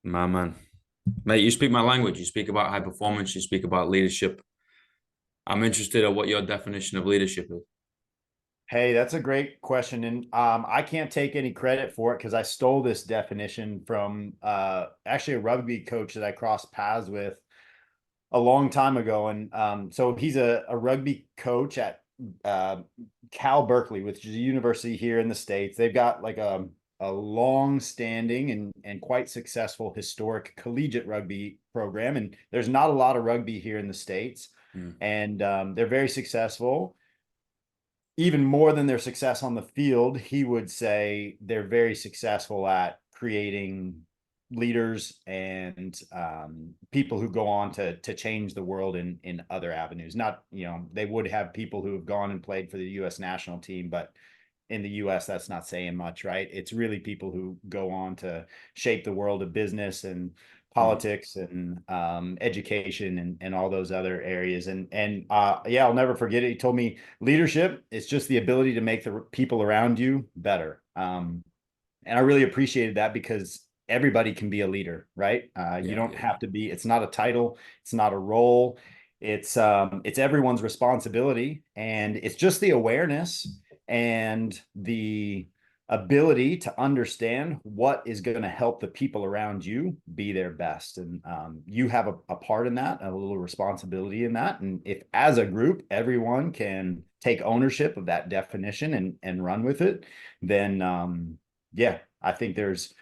My man. Mate, you speak my language. You speak about high performance. You speak about leadership. I'm interested in what your definition of leadership is. Hey, that's a great question. And I can't take any credit for it because I stole this definition from actually a rugby coach that I crossed paths with a long time ago. And so he's a rugby coach at uh, Cal Berkeley, which is a university here in the States. They've got like a long standing and quite successful historic collegiate rugby program. And there's not a lot of rugby here in the States. Mm. And they're very successful even more than their success on the field. He would say they're very successful at creating leaders and people who go on to change the world in other avenues. Not, they would have people who have gone and played for the U.S. national team, but in the US, that's not saying much, right? It's really people who go on to shape the world of business and Mm. politics and education and all those other areas. And yeah, I'll never forget it. He told me leadership is just the ability to make the people around you better. And I really appreciated that because everybody can be a leader, right? You Yeah, don't yeah, have to be. It's not a title. It's not a role. It's everyone's responsibility, and it's just the awareness and the ability to understand what is going to help the people around you be their best. And you have a part in that, a little responsibility in that. And if as a group, everyone can take ownership of that definition and run with it, then yeah, I think there's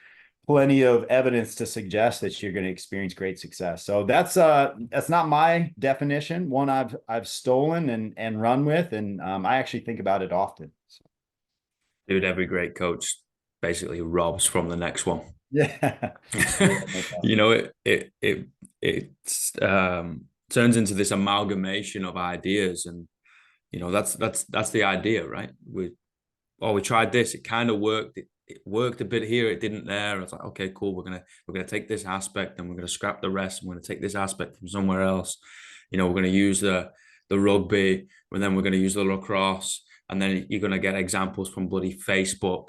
plenty of evidence to suggest that you're going to experience great success. So that's not my definition, one I've stolen and run with, and I actually think about it often. So, dude. Every great coach basically robs from the next one. yeah. Yeah, no You doubt. know, it turns into this amalgamation of ideas, and that's the idea, right? We tried this, it kind of worked. It worked a bit here, it didn't there. It's like, okay, cool. We're gonna take this aspect and we're gonna scrap the rest. And we're gonna take this aspect from somewhere else. We're gonna use the rugby, and then we're gonna use the lacrosse, and then you're gonna get examples from bloody Facebook.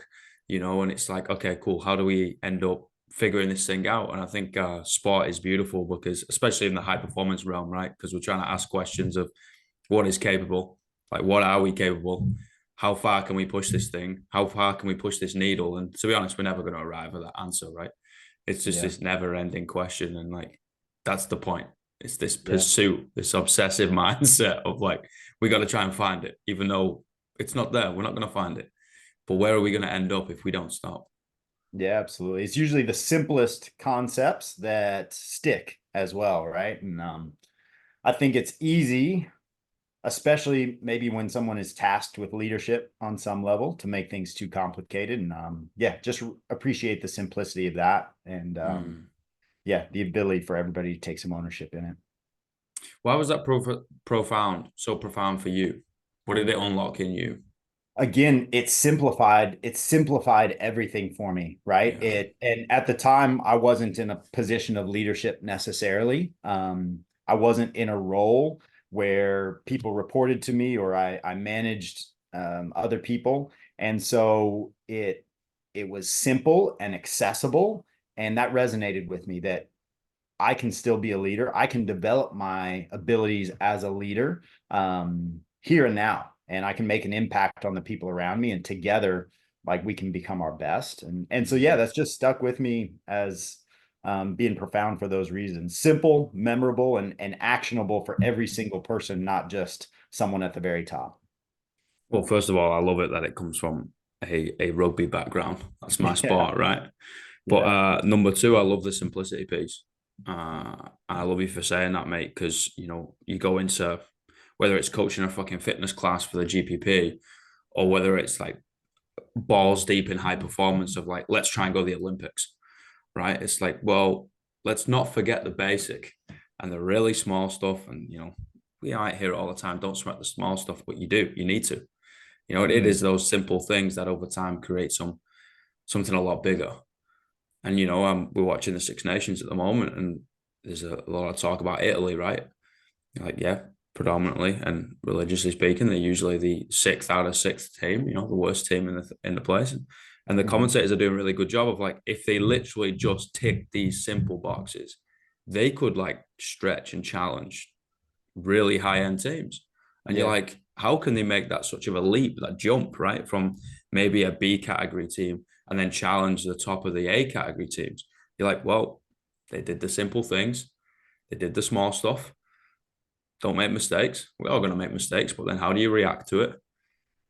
And it's like, okay, cool. How do we end up figuring this thing out? And I think sport is beautiful because, especially in the high performance realm, right? Because we're trying to ask questions of what is capable, like what are we capable, how far can we push this thing? How far can we push this needle? And to be honest, we're never going to arrive at that answer, right? It's just Yeah, this never-ending question, and like that's the point. It's this yeah. pursuit, this obsessive mindset of like we got to try and find it, even though it's not there. We're not going to find it. But where are we going to end up if we don't stop? Yeah, absolutely. It's usually the simplest concepts that stick as well, right? And I think it's easy, especially maybe when someone is tasked with leadership on some level, to make things too complicated. And yeah, just appreciate the simplicity of that. And Mm. yeah, the ability for everybody to take some ownership in it. Why was that profound, so profound for you? What did it unlock in you? Again, it's simplified everything for me, right? Yeah. And at the time I wasn't in a position of leadership necessarily. I wasn't in a role where people reported to me or I managed other people. And so it was simple and accessible, and that resonated with me, that I can still be a leader. I can develop my abilities as a leader here and now, and I can make an impact on the people around me. And together, like, we can become our best. And so yeah, Mm. that's just stuck with me as being profound for those reasons. Simple, memorable, and actionable for every single person, not just someone at the very top. Well, first of all, I love it that it comes from a rugby background. That's my Yeah, sport, right? But yeah, number two, I love the simplicity piece. I love you for saying that, mate, because you go into whether it's coaching a fucking fitness class for the GPP or whether it's like balls deep in high performance of like, let's try and go to the Olympics, right? It's like, well, let's not forget the basic and the really small stuff. And we might hear it all the time, don't sweat the small stuff, but you do, you need to. It Mhm. is those simple things that over time create something a lot bigger. And we're watching the Six Nations at the moment, and there's a lot of talk about Italy, right? Like, yeah, predominantly and religiously speaking, they're usually the sixth out of sixth team, the worst team in the place. And the Mhm. commentators are doing a really good job of like, if they literally just tick these simple boxes, they could like stretch and challenge really high end teams. And you're Yeah. like, how can they make that such of a leap, that jump, right? From maybe a B category team and then challenge the top of the A category teams. You're like, well, they did the simple things, they did the small stuff. Don't make mistakes. We're all going to make mistakes, but then how do you react to it?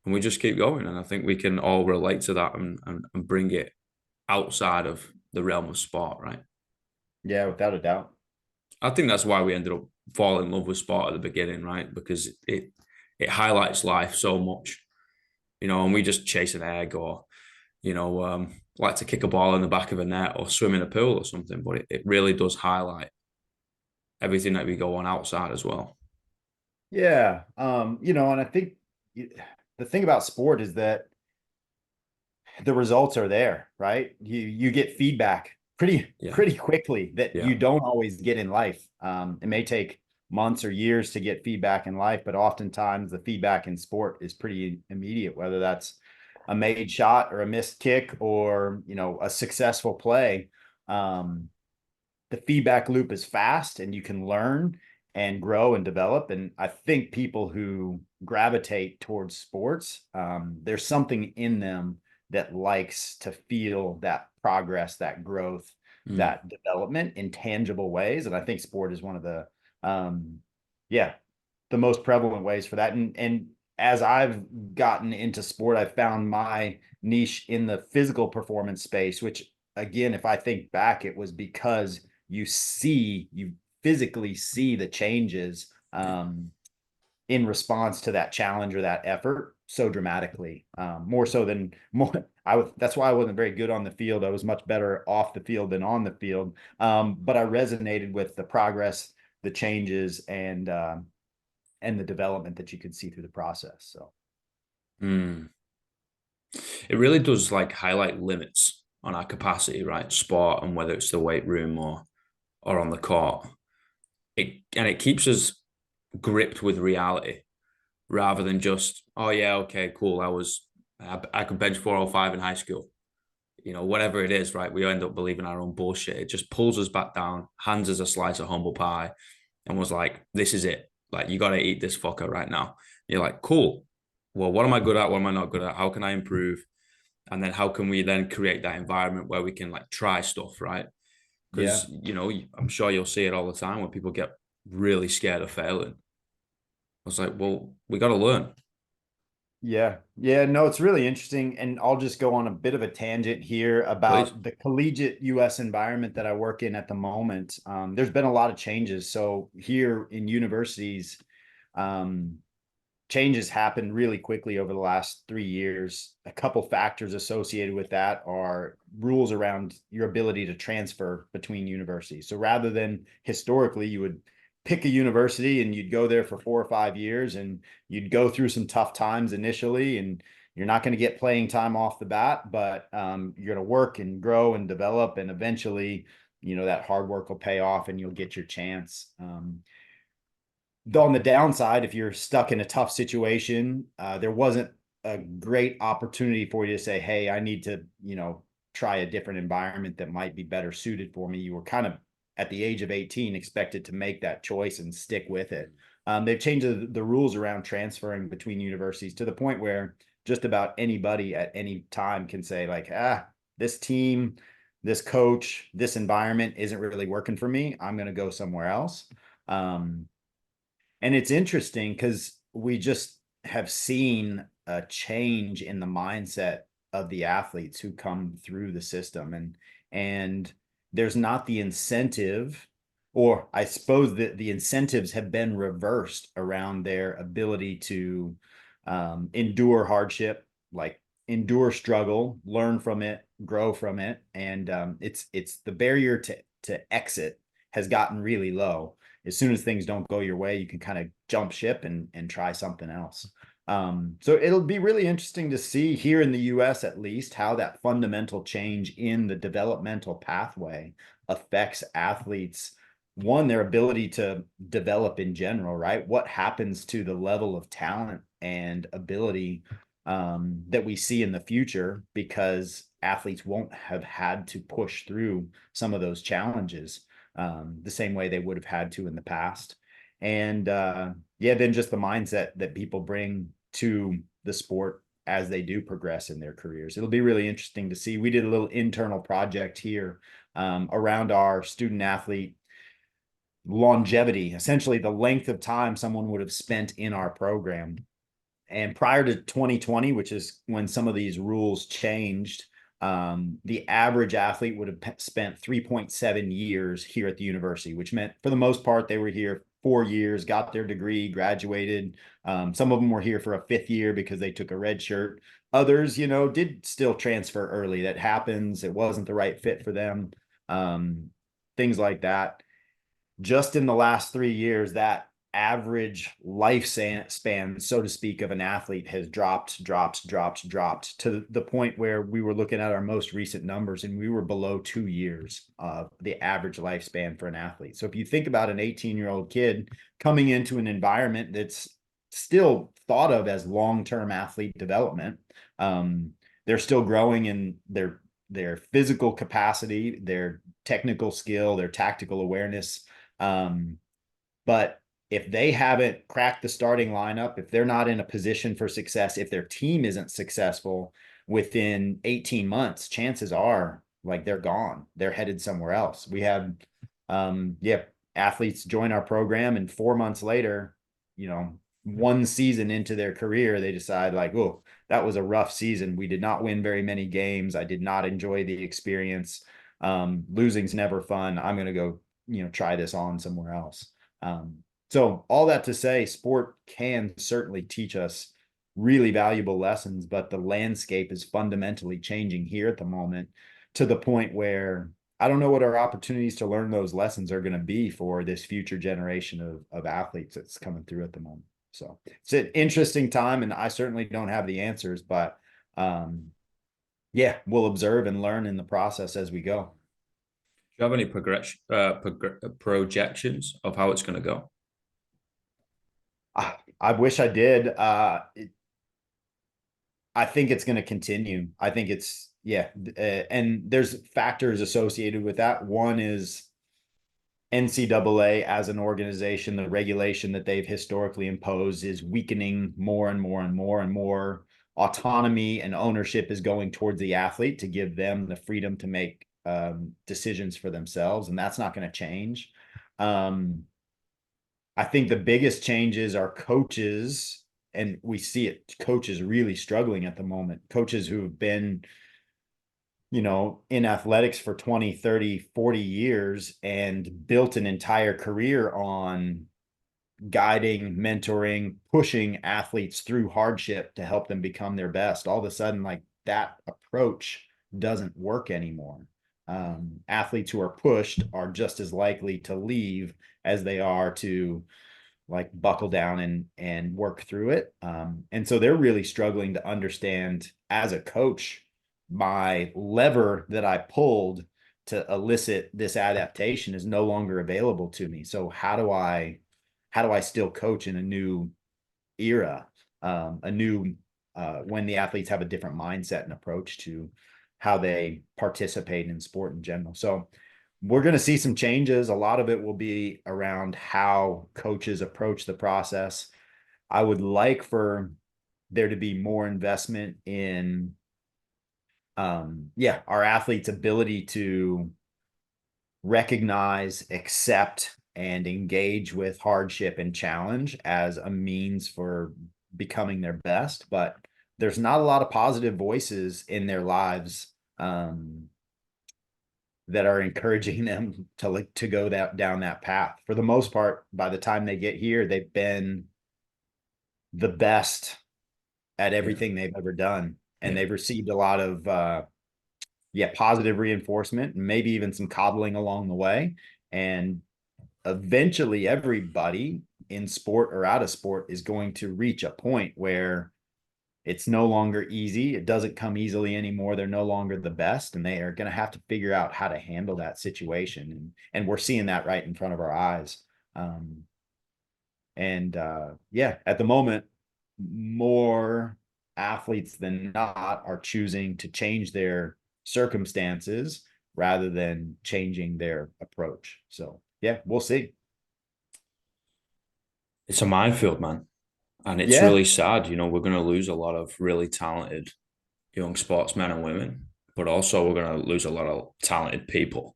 And we just keep going. And I think we can all relate to that and bring it outside of the realm of sport, right? Yeah, without a doubt. I think that's why we ended up falling in love with sport at the beginning, right? Because it highlights life so much, and we just chase an egg or, like to kick a ball in the back of a net or swim in a pool or something. But it really does highlight everything that we go on outside as well. Yeah. And I think the thing about sport is that the results are there, right? You get feedback pretty Yeah. pretty quickly that Yeah. you don't always get in life. It may take months or years to get feedback in life, but oftentimes the feedback in sport is pretty immediate, whether that's a made shot or a missed kick or a successful play. Um, the feedback loop is fast and you can learn and grow and develop. And I think people who gravitate towards sports, there's something in them that likes to feel that progress, that growth, Mm. that development in tangible ways. And I think sport is one of the, yeah, the most prevalent ways for that. And as I've gotten into sport, I've found my niche in the physical performance space, which again, if I think back, it was because you physically see the changes in response to that challenge or that effort so dramatically, more so than more. That's why I wasn't very good on the field. I was much better off the field than on the field. But I resonated with the progress, the changes, and the development that you could see through the process. So Mm. It really does like highlight limits on our capacity, right? Sport and whether it's the weight room or on the court. It keeps us gripped with reality rather than just, oh yeah, okay, cool. I could bench 405 in high school. Whatever it is, right? We end up believing our own bullshit. It just pulls us back down, hands us a slice of humble pie, and was like, this is it. Like, you gotta eat this fucker right now. You're like, cool. Well, what am I good at? What am I not good at? How can I improve? And then how can we then create that environment where we can like try stuff, right? yeah. Because I'm sure you'll see it all the time when people get really scared of failing. I was like, well, we got to learn, Yeah. Yeah. No, it's really interesting. And I'll just go on a bit of a tangent here please. about the collegiate US environment that I work in at the moment. There's been a lot of changes. So here in universities, um, changes happened really quickly over the last 3 years. A couple factors associated with that are rules around your ability to transfer between universities. So rather than historically, you would pick a university and you'd go there for 4 or 5 years and you'd go through some tough times initially and you're not going to get playing time off the bat, but you're going to work and grow and develop and eventually, that hard work will pay off and you'll get your chance. On the downside, if you're stuck in a tough situation, there wasn't a great opportunity for you to say, hey, I need to, try a different environment that might be better suited for me. You were kind of at the age of 18 expected to make that choice and stick with it. They've changed the rules around transferring between universities to the point where just about anybody at any time can say, like, this team, this coach, this environment isn't really working for me. I'm going to go somewhere else. Um, and it's interesting because we just have seen a change in the mindset of the athletes who come through the system, and there's not the incentive, or I suppose that the incentives have been reversed around their ability to endure hardship, like endure struggle, learn from it, grow from it, and it's the barrier to exit has gotten really low. As soon as things don't go your way, you can kind of jump ship and try something else. So it'll be really interesting to see here in the US, at least, how that fundamental change in the developmental pathway affects athletes. One, their ability to develop in general, right? What happens to the level of talent and ability that we see in the future, because athletes won't have had to push through some of those challenges the same way they would have had to in the past. And yeah, then just the mindset that people bring to the sport as they do progress in their careers. It'll be really interesting to see. We did a little internal project here around our student athlete longevity, essentially the length of time someone would have spent in our program. And prior to 2020, which is when some of these rules changed, the average athlete would have spent 3.7 years here at the university, which meant for the most part, they were here 4 years, got their degree, graduated. Some of them were here for a fifth year because they took a red shirt. Others, did still transfer early. That happens. It wasn't the right fit for them. Things like that. Just in the last 3 years, that average lifespan, so to speak, of an athlete has dropped to the point where we were looking at our most recent numbers and we were below 2 years of the average lifespan for an athlete. So if you think about an 18-year-old kid coming into an environment that's still thought of as long-term athlete development, they're still growing in their physical capacity, their technical skill, their tactical awareness. But if they haven't cracked the starting lineup, if they're not in a position for success, if their team isn't successful within 18 months, chances are like they're gone. They're headed somewhere else. We have, athletes join our program and 4 months later, one season into their career, they decide like, oh, that was a rough season. We did not win very many games. I did not enjoy the experience. Losing's never fun. I'm going to go, try this on somewhere else. So all that to say, sport can certainly teach us really valuable lessons, but the landscape is fundamentally changing here at the moment, to the point where I don't know what our opportunities to learn those lessons are going to be for this future generation of athletes that's coming through at the moment. So it's an interesting time, and I certainly don't have the answers, but we'll observe and learn in the process as we go. Do you have any projections of how it's going to go? I wish I did. I think it's going to continue. I think it's, and there's factors associated with that. One is NCAA as an organization, the regulation that they've historically imposed is weakening more and more and more and more. Autonomy and ownership is going towards the athlete to give them the freedom to make decisions for themselves, and that's not going to change. I think the biggest changes are coaches, and we see it, coaches really struggling at the moment. Coaches who have been, in athletics for 20, 30, 40 years and built an entire career on guiding, mentoring, pushing athletes through hardship to help them become their best. All of a sudden, like, that approach doesn't work anymore. Athletes who are pushed are just as likely to leave as they are to like buckle down and work through it. And so they're really struggling to understand, as a coach, my lever that I pulled to elicit this adaptation is no longer available to me. So how do I still coach in a new era, when the athletes have a different mindset and approach to how they participate in sport in general. So we're going to see some changes. A lot of it will be around how coaches approach the process. I would like for there to be more investment in, our athletes' ability to recognize, accept, and engage with hardship and challenge as a means for becoming their best. But there's not a lot of positive voices in their lives that are encouraging them to go down that path. For the most part, by the time they get here, they've been the best at everything they've ever done. And they've received a lot of, positive reinforcement, and maybe even some coddling along the way. And eventually everybody in sport or out of sport is going to reach a point where it's no longer easy. It doesn't come easily anymore. They're no longer the best, and they are going to have to figure out how to handle that situation. And we're seeing that right in front of our eyes. At the moment, more athletes than not are choosing to change their circumstances rather than changing their approach. So yeah, we'll see. It's a minefield, man. And it's Yeah. really sad. We're going to lose a lot of really talented young sportsmen and women, but also we're going to lose a lot of talented people,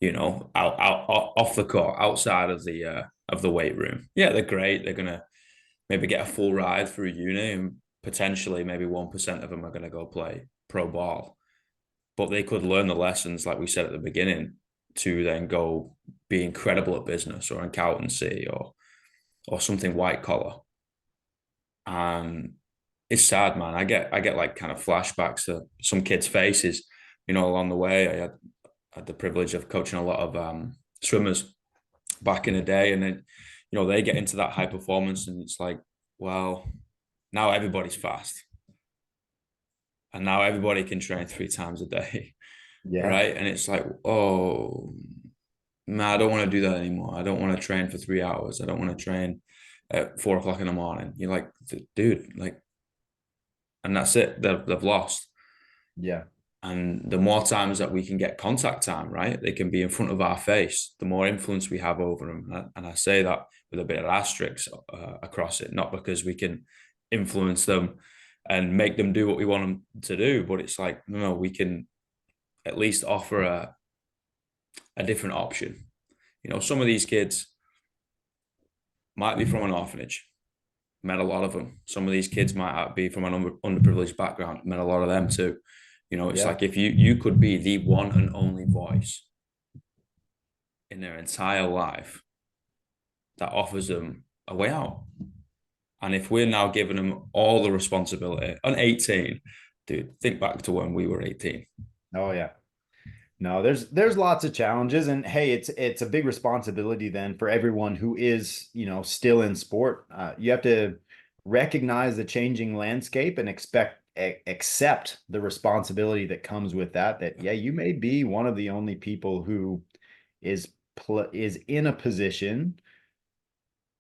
off the court, outside of the weight room. Yeah, they're great. They're going to maybe get a full ride through uni, and potentially maybe 1% of them are going to go play pro ball. But they could learn the lessons, like we said at the beginning, to then go be incredible at business or accountancy or something white collar. And it's sad, man. I get like kind of flashbacks to some kids' faces, along the way. I had the privilege of coaching a lot of swimmers back in the day, and then they get into that high performance, and it's like, well, now everybody's fast, and now everybody can train 3 times a day, Yeah. right? And it's like, oh, man, I don't want to do that anymore. I don't want to train for 3 hours. I don't want to train at 4 o'clock in the morning. You're like, dude, like, and that's it. They've lost. Yeah. And the more times that we can get contact time, right, they can be in front of our face, the more influence we have over them. And I say that with a bit of asterisk across it, not because we can influence them and make them do what we want them to do, but it's like, no, we can at least offer a different option. Some of these kids might be from an orphanage, met a lot of them. Some of these kids might be from an underprivileged background, met a lot of them too. It's Yeah. like if you could be the one and only voice in their entire life that offers them a way out. And if we're now giving them all the responsibility on 18, dude, think back to when we were 18. Oh yeah. No, there's lots of challenges, and hey, it's a big responsibility then for everyone who is, still in sport. You have to recognize the changing landscape and accept the responsibility that comes with that. That yeah, you may be one of the only people who is in a position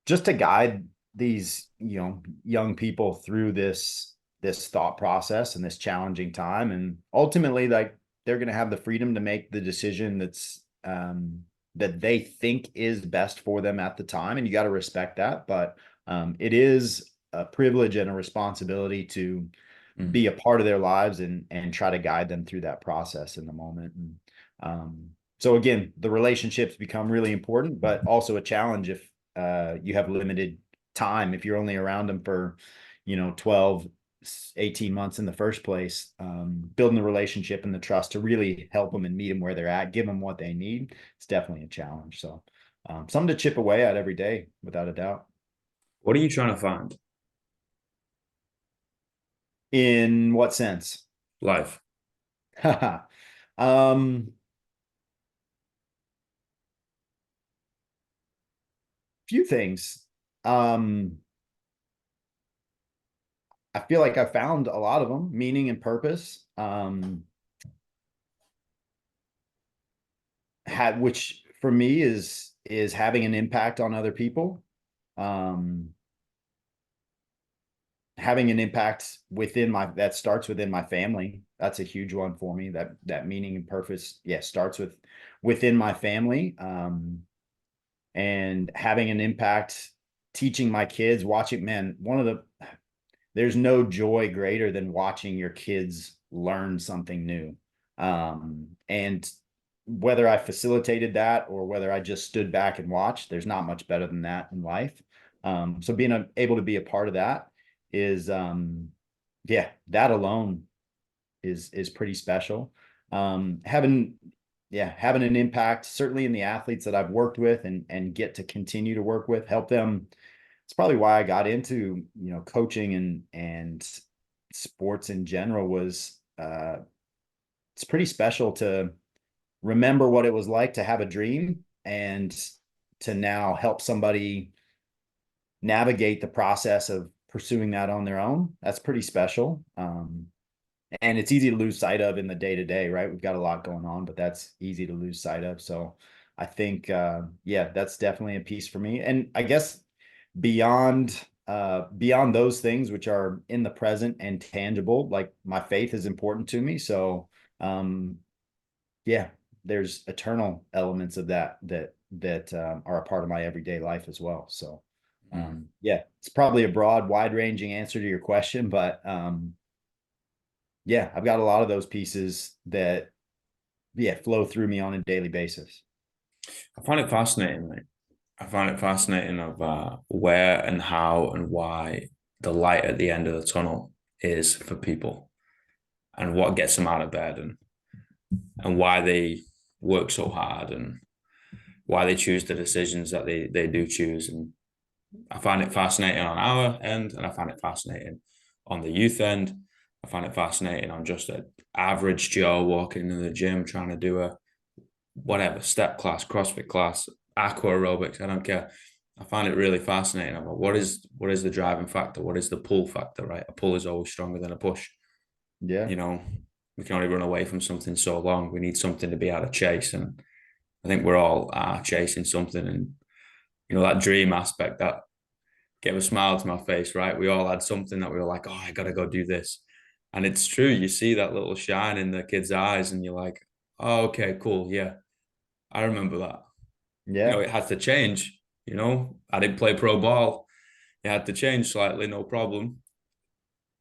just to guide these, young people through this thought process and this challenging time, and ultimately, like, they're going to have the freedom to make the decision that they think is best for them at the time, and you got to respect that. But it is a privilege and a responsibility to Mm. be a part of their lives and try to guide them through that process in the moment. And so again, the relationships become really important, but also a challenge if you have limited time. If you're only around them for 12, 18 months in the first place, building the relationship and the trust to really help them and meet them where they're at, give them what they need, it's definitely a challenge. So something to chip away at every day, without a doubt. What are you trying to find? In what sense? Life. um Few things. um I feel like I found a lot of them, meaning and purpose. Had which for me is having an impact on other people. Um, Having an impact that starts within my family. That's a huge one for me. That meaning and purpose, yeah, starts within my family. And having an impact, teaching my kids, watching, man, there's no joy greater than watching your kids learn something new. And whether I facilitated that or whether I just stood back and watched, there's not much better than that in life. So being able to be a part of that is, yeah, that alone is pretty special. Having an impact, certainly in the athletes that I've worked with and get to continue to work with, help them. It's probably why I got into, coaching and sports in general. Was it's pretty special to remember what it was like to have a dream and to now help somebody navigate the process of pursuing that on their own. That's pretty special. And it's easy to lose sight of in the day to day, right? We've got a lot going on, but that's easy to lose sight of. So I think, yeah, that's definitely a piece for me. And I guess beyond beyond those things which are in the present and tangible, like my faith is important to me. So um, yeah, there's eternal elements of that are a part of my everyday life as well. So Mm. yeah, it's probably a broad, wide-ranging answer to your question, but yeah, I've got a lot of those pieces that yeah flow through me on a daily basis. I find it fascinating, mate. I find it fascinating of where and how and why the light at the end of the tunnel is for people, and what gets them out of bed, and why they work so hard, and why they choose the decisions that they do choose. And I find it fascinating on our end, and I find it fascinating on the youth end. I find it fascinating on just an average Joe walking into the gym trying to do a whatever step class, CrossFit class, aqua aerobics. I don't care. I find it really fascinating about what is the driving factor, what is the pull factor, right? A pull is always stronger than a push. Yeah, You know, we can only run away from something so long. We need something to be able to chase, and I think we're all chasing something, and that dream aspect that gave a smile to my face, right? We all had something that we were like, oh, I gotta go do this. And it's true. You see that little shine in the kid's eyes, and you're like, oh, okay, cool. Yeah, I remember that. yeah, It had to change. I didn't play pro ball. It had to change slightly, no problem.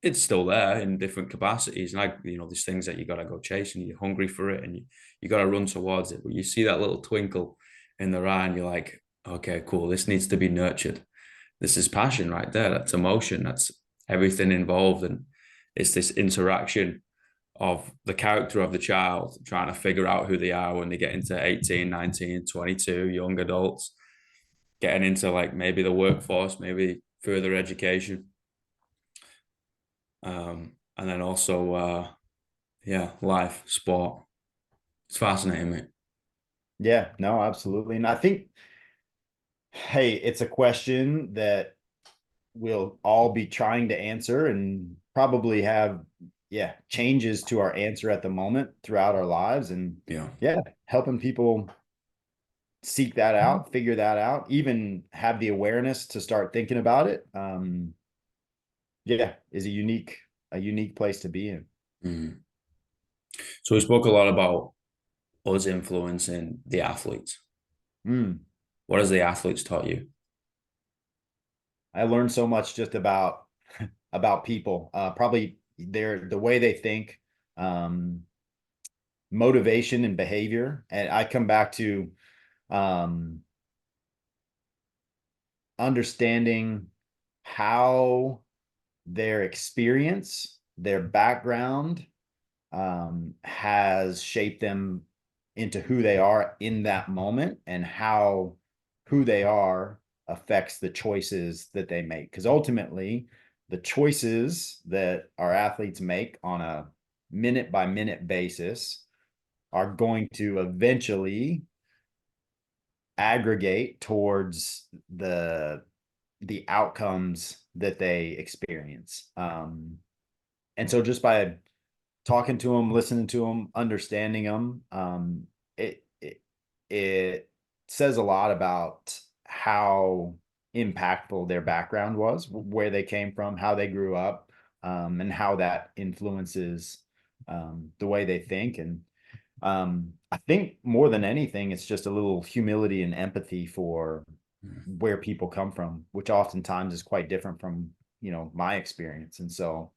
It's still there in different capacities. And there's things that you got to go chase and you're hungry for it and you got to run towards it. But you see that little twinkle in their eye and you're like, okay, cool. This needs to be nurtured. This is passion right there. That's emotion. That's everything involved. And it's this interaction of the character of the child trying to figure out who they are when they get into 18, 19, 22, young adults, getting into like maybe the workforce, maybe further education. And then also, yeah, life, sport. It's fascinating, mate. yeah. No, absolutely. And I think, hey, it's a question that we'll all be trying to answer and probably have, yeah, changes to our answer at the moment throughout our lives. And Yeah. yeah, helping people seek that out, figure that out, even have the awareness to start thinking about it. Yeah, is a unique place to be in. Mm. So we spoke a lot about us influencing the athletes. Mm. What has the athletes taught you? I learned so much just about people, probably the way they think, um, motivation and behavior. And I come back to um, understanding how their experience, their background, has shaped them into who they are in that moment, and how who they are affects the choices that they make. Because ultimately, the choices that our athletes make on a minute by minute basis are going to eventually aggregate towards the outcomes that they experience. And so just by talking to them, listening to them, understanding them, it, it it says a lot about how impactful their background was, where they came from, how they grew up, and how that influences the way they think. And I think more than anything, it's just a little humility and empathy for where people come from, which oftentimes is quite different from my experience. And so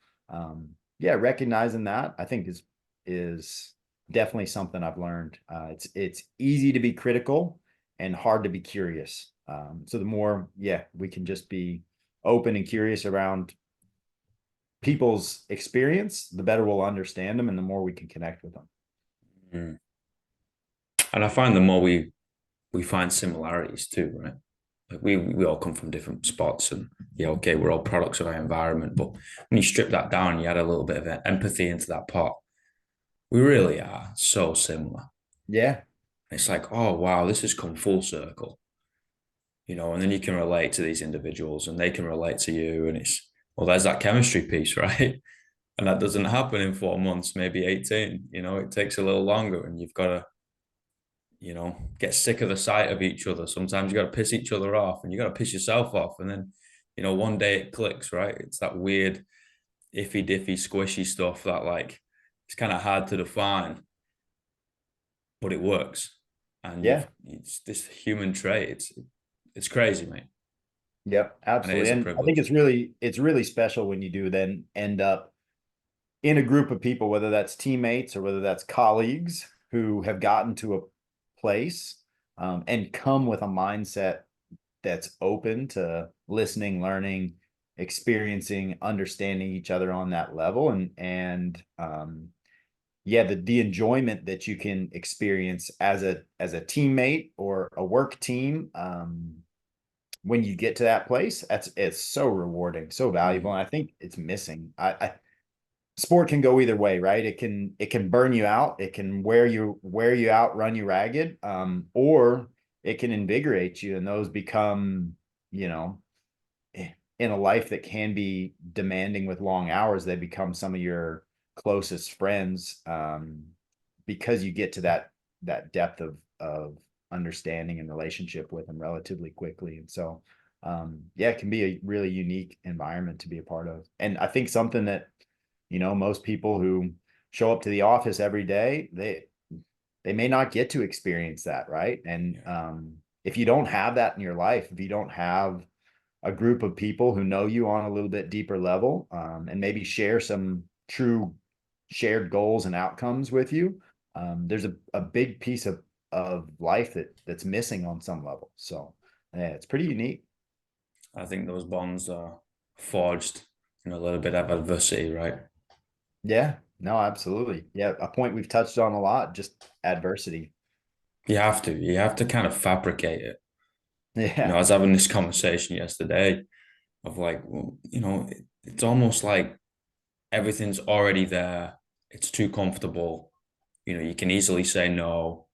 yeah, recognizing that I think is definitely something I've learned. It's easy to be critical and hard to be curious. So the more, yeah, we can just be open and curious around people's experience, the better we'll understand them and the more we can connect with them. Mm. And I find the more we find similarities too, right? Like we all come from different spots, and yeah, okay, we're all products of our environment. But when you strip that down, you add a little bit of empathy into that pot. We really are so similar. Yeah. It's like, oh wow, this has come full circle, and then you can relate to these individuals, and they can relate to you, and it's well, there's that chemistry piece, right? And that doesn't happen in 4 months, maybe 18. It takes a little longer, and you've got to get sick of the sight of each other. Sometimes you got to piss each other off and you got to piss yourself off. And then one day it clicks, right? It's that weird iffy diffy squishy stuff that like it's kind of hard to define, but it works. And Yeah. it's this human trait. It's crazy, mate. Yep. And it Absolutely. is a And I think privilege. it's really special when you do then end up in a group of people, whether that's teammates or whether that's colleagues who have gotten to a place and come with a mindset that's open to listening, learning, experiencing, understanding each other on that level, and yeah, the enjoyment that you can experience as a teammate or a work team when you get to that place, it's so rewarding, so valuable, Mm. and I think it's missing. I sport can go either way, right? It can burn you out, it can wear you out, run you ragged, or it can invigorate you, and those become, you know, in a life that can be demanding with long hours, they become some of your closest friends, because you get to that depth of understanding and relationship with them relatively quickly. And so, yeah, it can be a really unique environment to be a part of. And I think something that, most people who show up to the office every day, they may not get to experience that, right? And Yeah. if you don't have that in your life, if you don't have a group of people who know you on a little bit deeper level, and maybe share some true shared goals and outcomes with you, there's a big piece of life that's missing on some level. So yeah, it's pretty unique. I think those bonds are forged in a little bit of adversity, right? Yeah, no, absolutely. Yeah, a point we've touched on a lot, just adversity. You have to. You have to kind of fabricate it. I Yeah. was having this conversation yesterday of like, well, it's almost like everything's already there. It's too comfortable. You can easily say no.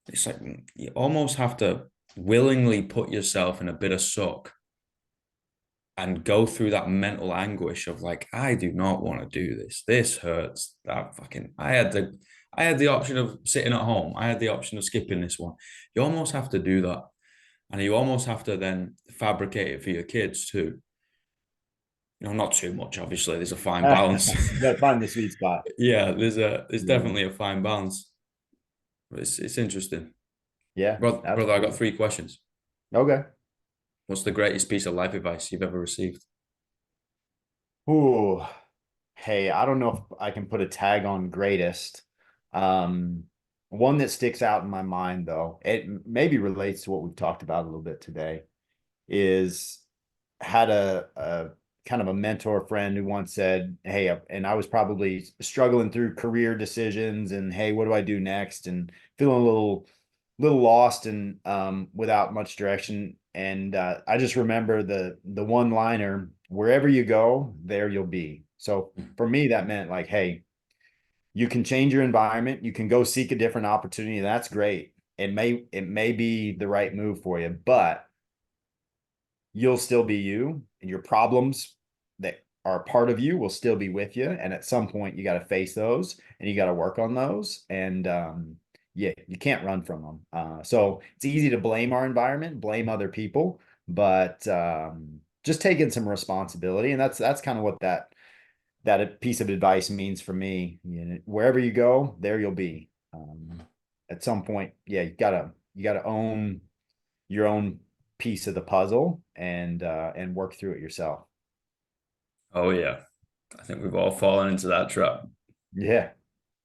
It's like you almost have to willingly put yourself in a bit of suck and go through that mental anguish of like, I do not want to do this. This hurts. That fucking I had the option of sitting at home. I had the option of skipping this one. You almost have to do that. And you almost have to then fabricate it for your kids too. Not too much, obviously. There's a fine balance. You got to find the sweet spot. Yeah, there's Yeah. definitely a fine balance. But it's interesting. Yeah, Brother, I got absolutely. 3 questions. Okay. What's the greatest piece of life advice you've ever received? Ooh, hey, I don't know if I can put a tag on greatest. Um, One that sticks out in my mind, though, it maybe relates to what we've talked about a little bit today, is had a kind of a mentor friend who once said, "Hey," and I was probably struggling through career decisions, and hey, what do I do next? And feeling a little lost and without much direction. And I just remember the one liner, "Wherever you go, there you'll be." So for me, that meant like, hey, you can change your environment, you can go seek a different opportunity. That's great. It may be the right move for you, but you'll still be you, and your problems that are a part of you will still be with you. And at some point, you got to face those and you got to work on those. And yeah, you can't run from them. So it's easy to blame our environment, blame other people, but just taking some responsibility. And that's kind of what that piece of advice means for me. Wherever you go, there you'll be. At some point, yeah, you gotta own your own piece of the puzzle and work through it yourself. Oh yeah. I think we've all fallen into that trap. Yeah.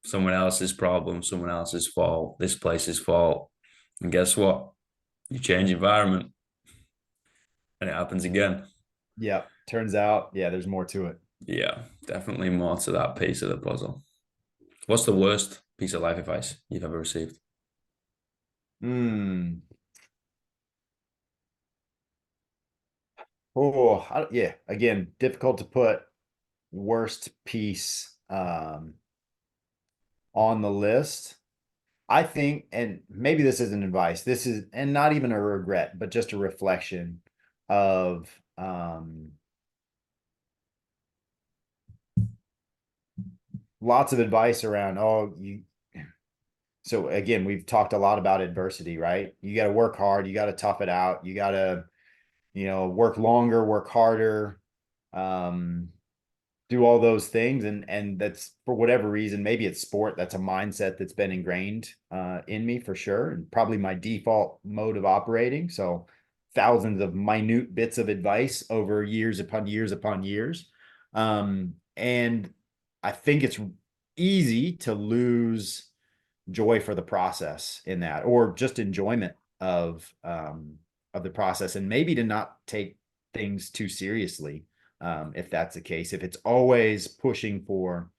Someone else's problem, someone else's fault, this place's fault. And guess what? You change environment and it happens again. Yeah. Turns out, yeah, there's more to it. Yeah, definitely more to that piece of the puzzle. What's the worst piece of life advice you've ever received? Hmm. Oh, yeah. Again, difficult to put worst piece on the list. I think, and maybe this isn't advice, this is, and not even a regret, but just a reflection of lots of advice around, oh, so again, we've talked a lot about adversity, right? You got to work hard, you got to tough it out, you got to work longer, work harder, um, do all those things. And that's for whatever reason, maybe it's sport. That's a mindset that's been ingrained in me for sure. And probably my default mode of operating. So thousands of minute bits of advice over years upon years upon years. And I think it's easy to lose joy for the process in that, or just enjoyment of the process, and maybe to not take things too seriously. If that's the case, if it's always pushing for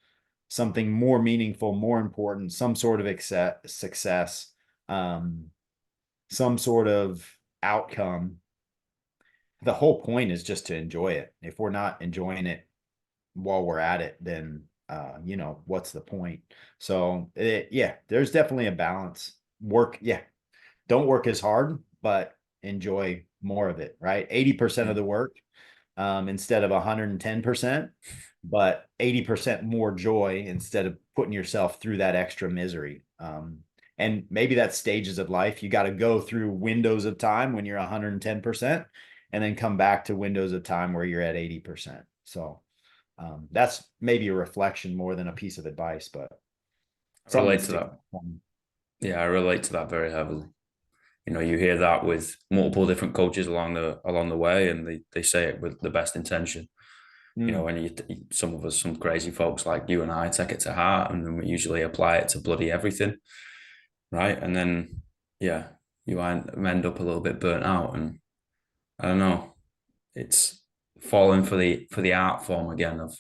something more meaningful, more important, some sort of success, um, some sort of outcome, the whole point is just to enjoy it. If we're not enjoying it while we're at it, then what's the point? So yeah, there's definitely a balance. Work, yeah, don't work as hard, but enjoy more of it, right? 80% of Mm. the work, instead of 110%, but 80% more joy instead of putting yourself through that extra misery. And maybe that's stages of life. You got to go through windows of time when you're 110% and then come back to windows of time where you're at 80%. So that's maybe a reflection more than a piece of advice, but I something that relate to sticks. that. Yeah, I relate to that very heavily. You hear that with multiple different coaches along the way, and they say it with the best intention. Mm, And some of us, some crazy folks like you and I, take it to heart, and then we usually apply it to bloody everything, right? And then, yeah, you end up a little bit burnt out, and I don't know, it's falling for the art form again of,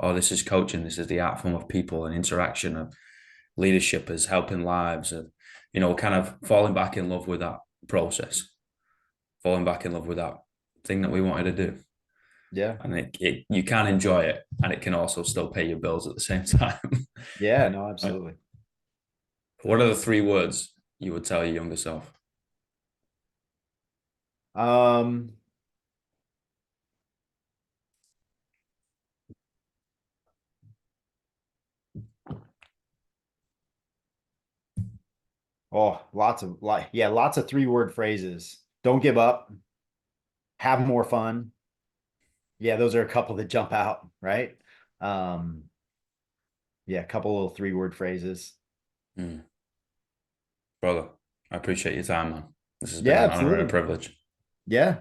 oh, this is coaching, this is the art form of people and interaction of leadership as helping lives, and kind of falling back in love with that process, falling back in love with that thing that we wanted to do. yeah. And you can enjoy it, and it can also still pay your bills at the same time. Yeah, no, Right? absolutely. What are the three words you would tell your younger self? Um, lots of 3-word phrases. Don't give up, have more fun. Yeah, those are a couple that jump out, right? Um, yeah, a couple little 3-word phrases. Mm. Brother, I appreciate your time, man. This has been Yeah, an honor and a absolutely. privilege. Yeah.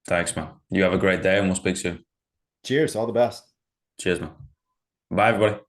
Thanks, man. You have a great day, and we'll speak soon. Cheers. All the best. Cheers, man. Bye, everybody.